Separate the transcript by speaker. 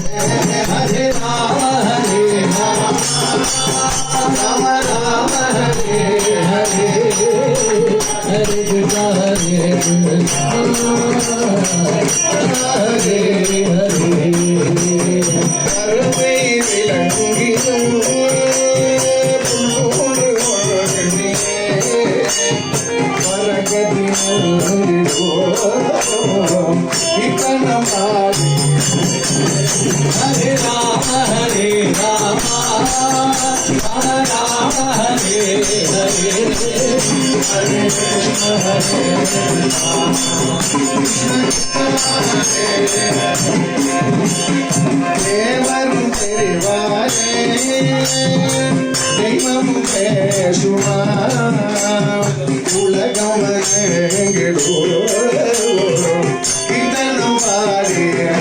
Speaker 1: हरे राम राम राम हरे हरे हरे कृष्णा हरे कृष्णा हरे हरे கருவை விளங்கியும் हरे राम राम राम हरे हरे हरे कृष्ण हरे தேவரும் தெரிவாரே தெய்வம் பேசுமா உலகம் எங்கிடோ இதனும் பாடிய